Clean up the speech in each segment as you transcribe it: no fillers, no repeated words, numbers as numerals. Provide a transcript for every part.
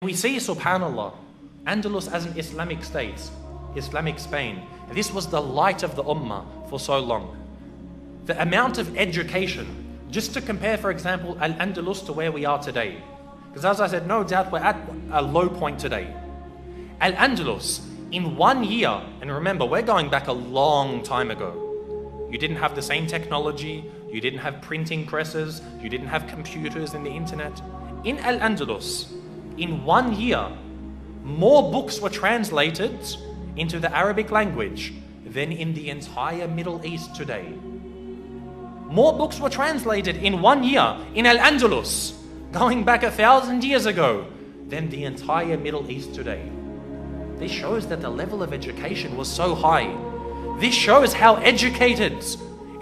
We see, subhanallah, Andalus as an Islamic state, Islamic Spain. This was the light of the ummah for so long. The amount of education, just to compare, for example, Al-Andalus to where we are today. Because as I said, no doubt we're at a low point today. Al-Andalus, in 1 year, and remember, we're going back a long time ago. You didn't have the same technology, you didn't have printing presses, you didn't have computers and the internet. In Al-Andalus, in 1 year, more books were translated into the Arabic language than in the entire Middle East today. More books were translated in 1 year in Al-Andalus, going back 1,000 years ago, than the entire Middle East today. This shows that the level of education was so high. This shows how educated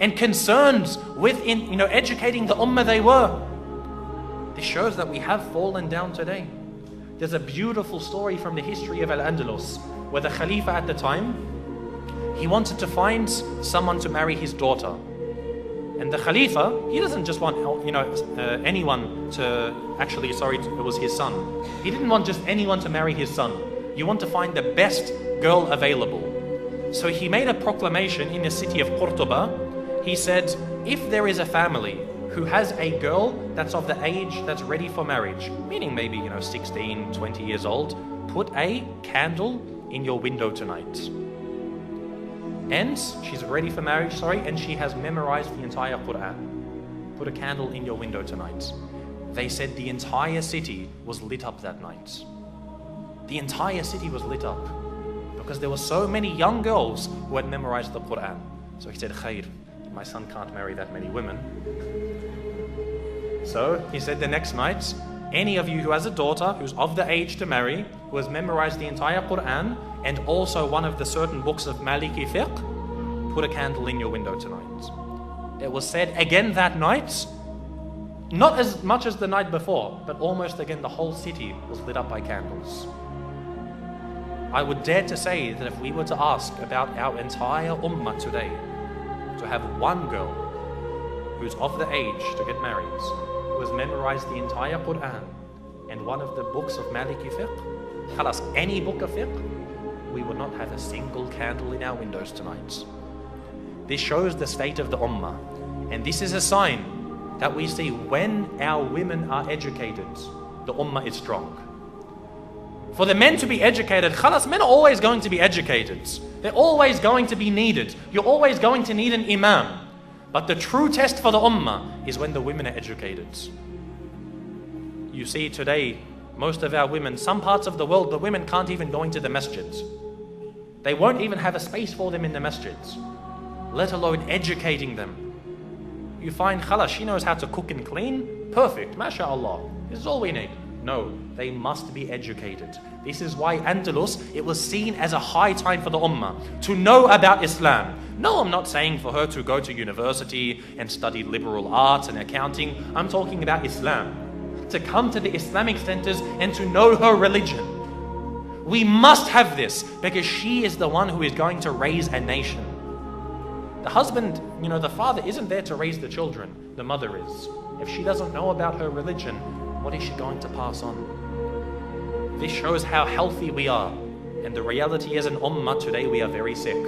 and concerned with educating the ummah they were. This shows that we have fallen down today. There's a beautiful story from the history of Al-Andalus where the Khalifa at the time, he wanted to find someone to marry his daughter. And the Khalifa, he doesn't just want anyone to, it was his son. He didn't want just anyone to marry his son. You want to find the best girl available. So he made a proclamation in the city of Cordoba. He said, if there is a family who has a girl that's of the age that's ready for marriage, meaning maybe 16, 20 years old, put a candle in your window tonight. And she's ready for marriage, and she has memorized the entire Quran. Put a candle in your window tonight. They said the entire city was lit up that night. The entire city was lit up because there were so many young girls who had memorized the Quran. So he said, Khair, my son can't marry that many women. So he said the next night, any of you who has a daughter who's of the age to marry, who has memorized the entire Quran and also one of the certain books of Maliki fiqh, put a candle in your window tonight. It was said again that night, not as much as the night before, but almost again the whole city was lit up by candles. I would dare to say that if we were to ask about our entire ummah today, to have one girl who's of the age to get married, who has memorized the entire Quran and one of the books of Maliki fiqh, tell us any book of fiqh, we would not have a single candle in our windows tonight. This shows the state of the ummah, and this is a sign that we see when our women are educated, the ummah is strong. For the men to be educated, khalas, men are always going to be educated. They're always going to be needed. You're always going to need an imam. But the true test for the ummah is when the women are educated. You see today, most of our women, some parts of the world, the women can't even go into the masjids. They won't even have a space for them in the masjids, let alone educating them. You find, khalas, she knows how to cook and clean, perfect, mashallah, this is all we need. No, they must be educated. This is why Andalus, it was seen as a high time for the ummah to know about Islam. No, I'm not saying for her to go to university and study liberal arts and accounting. I'm talking about Islam. To come to the Islamic centers and to know her religion. We must have this because she is the one who is going to raise a nation. The husband, the father isn't there to raise the children. The mother is. If she doesn't know about her religion, what is she going to pass on? This shows how healthy we are. And the reality as an ummah today, we are very sick.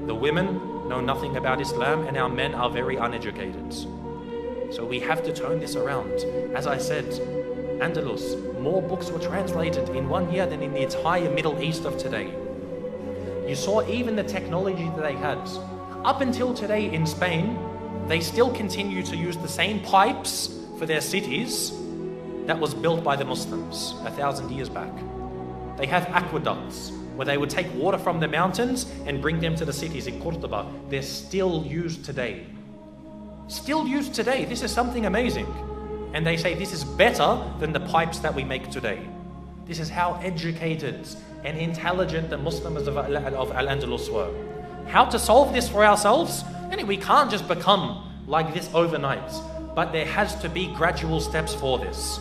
The women know nothing about Islam and our men are very uneducated. So we have to turn this around. As I said, Andalus, more books were translated in 1 year than in the entire Middle East of today. You saw even the technology that they had. Up until today in Spain, they still continue to use the same pipes for their cities that was built by the Muslims 1,000 years back. They have aqueducts where they would take water from the mountains and bring them to the cities in Cordoba. They're still used today. Still used today. This is something amazing. And they say this is better than the pipes that we make today. This is how educated and intelligent the Muslims of Al-Andalus were. How to solve this for ourselves? And we can't just become like this overnight. But there has to be gradual steps for this.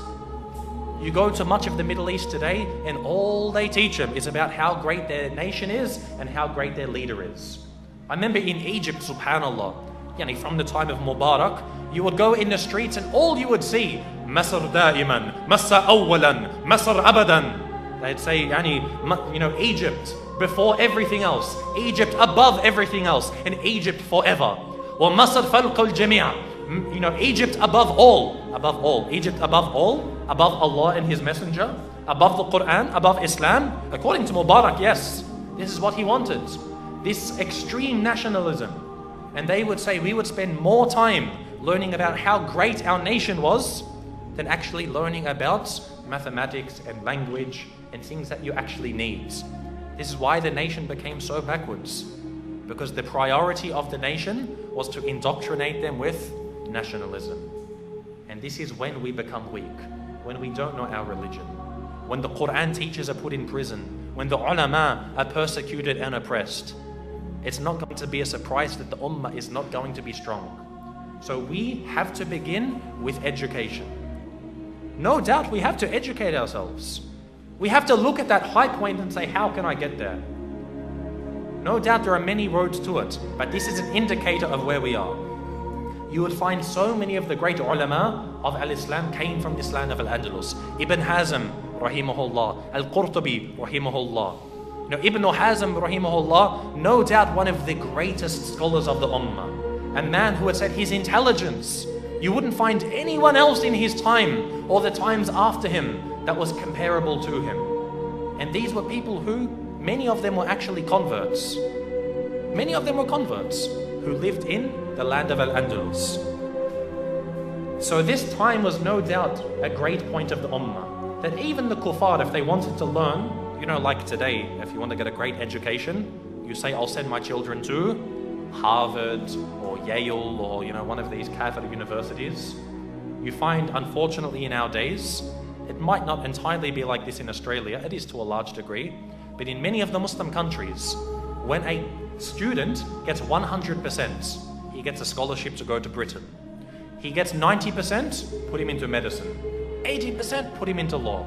You go to much of the Middle East today and all they teach them is about how great their nation is and how great their leader is. I remember in Egypt, subhanallah, from the time of Mubarak, you would go in the streets and all you would see, Masr da'iman, Masr awwalan, Masr abadan. They'd say, Egypt before everything else, Egypt above everything else, and Egypt forever. Or Masr falqal jami', Egypt above all, Egypt above all, above Allah and His Messenger, above the Quran, above Islam. According to Mubarak, yes, this is what he wanted, this extreme nationalism. And they would say we would spend more time learning about how great our nation was than actually learning about mathematics and language and things that you actually need. This is why the nation became so backwards, because the priority of the nation was to indoctrinate them with nationalism. And this is when we become weak, when we don't know our religion, when the Quran teachers are put in prison, when the ulama are persecuted and oppressed. It's not going to be a surprise that the ummah is not going to be strong. So we have to begin with education. No doubt we have to educate ourselves. We have to look at that high point and say, how can I get there? No doubt there are many roads to it, but this is an indicator of where we are. You would find so many of the great ulama of al-Islam came from this land of al-Andalus. Ibn Hazm, rahimahullah, al-Qurtubi, rahimahullah. Ibn Hazm, rahimahullah, no doubt one of the greatest scholars of the ummah. A man who had said his intelligence, you wouldn't find anyone else in his time or the times after him that was comparable to him. And these were people who, many of them were actually converts. Many of them were converts who lived in the land of Al-Andalus. So this time was no doubt a great point of the ummah, that even the kuffar, if they wanted to learn, like today, if you want to get a great education, you say, I'll send my children to Harvard or Yale or one of these Kafir universities. You find, unfortunately, in our days, it might not entirely be like this in Australia, it is to a large degree, but in many of the Muslim countries, when a student gets 100%, he gets a scholarship to go to Britain. He gets 90%, put him into medicine. 80%, put him into law.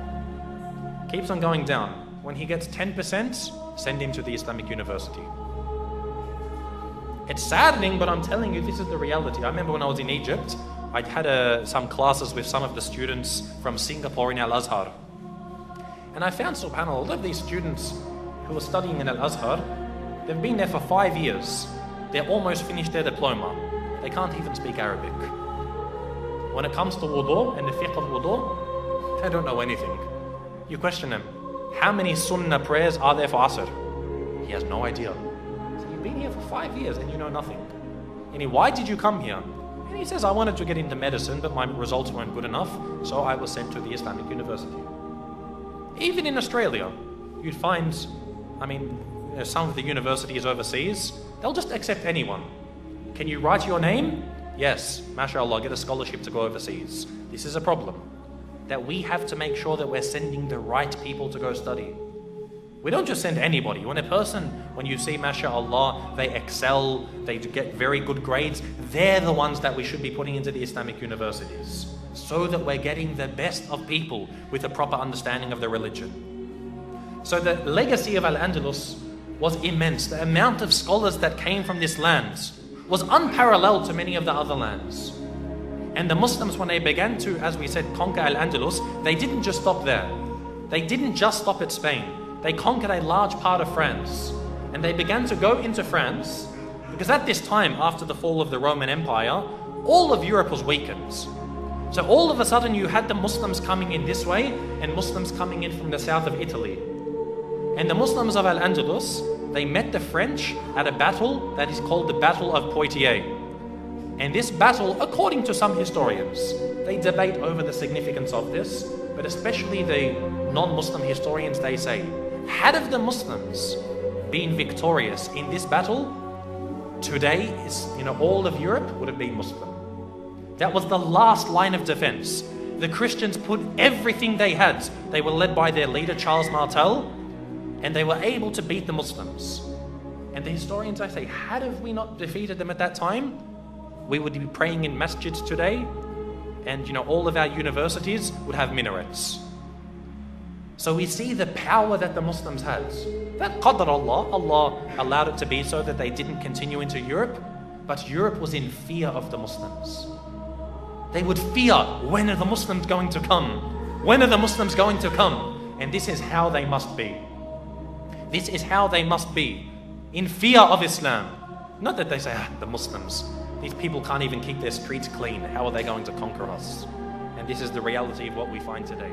Keeps on going down. When he gets 10%, send him to the Islamic University. It's saddening, but I'm telling you, this is the reality. I remember when I was in Egypt, I'd had some classes with some of the students from Singapore in Al-Azhar. And I found, subhanAllah, a lot of these students who are studying in Al-Azhar, they've been there for 5 years. They're almost finished their diploma. They can't even speak Arabic. When it comes to wudu and the fiqh of wudu, they don't know anything. You question them, how many sunnah prayers are there for Asr? He has no idea. So you've been here for 5 years and you know nothing. And why did you come here? And he says, I wanted to get into medicine, but my results weren't good enough, so I was sent to the Islamic University. Even in Australia, you'd find, some of the universities overseas, they'll just accept anyone. Can you write your name? Yes, mashallah, get a scholarship to go overseas. This is a problem, that we have to make sure that we're sending the right people to go study. We don't just send anybody. When you see, mashallah, they excel, they get very good grades, they're the ones that we should be putting into the Islamic universities, so that we're getting the best of people with a proper understanding of the religion. So the legacy of Al-Andalus was immense. The amount of scholars that came from this land was unparalleled to many of the other lands. And the Muslims, when they began to, as we said, conquer Al-Andalus, they didn't just stop there. They didn't just stop at Spain. They conquered a large part of France. And they began to go into France, because at this time, after the fall of the Roman Empire, all of Europe was weakened. So all of a sudden you had the Muslims coming in this way and Muslims coming in from the south of Italy. And the Muslims of Al-Andalus, they met the French at a battle that is called the Battle of Poitiers. And this battle, according to some historians, they debate over the significance of this, but especially the non-Muslim historians, they say, had of the Muslims been victorious in this battle, today all of Europe would have been Muslim. That was the last line of defense. The Christians put everything they had. They were led by their leader, Charles Martel, and they were able to beat the Muslims. And the historians, I say, had we not defeated them at that time, we would be praying in masjids today, and all of our universities would have minarets. So we see the power that the Muslims had. That qadr Allah allowed it to be so that they didn't continue into Europe, but Europe was in fear of the Muslims. They would fear, when are the Muslims going to come? When are the Muslims going to come? And this is how they must be. This is how they must be, in fear of Islam. Not that they say, the Muslims, these people can't even keep their streets clean. How are they going to conquer us? And this is the reality of what we find today.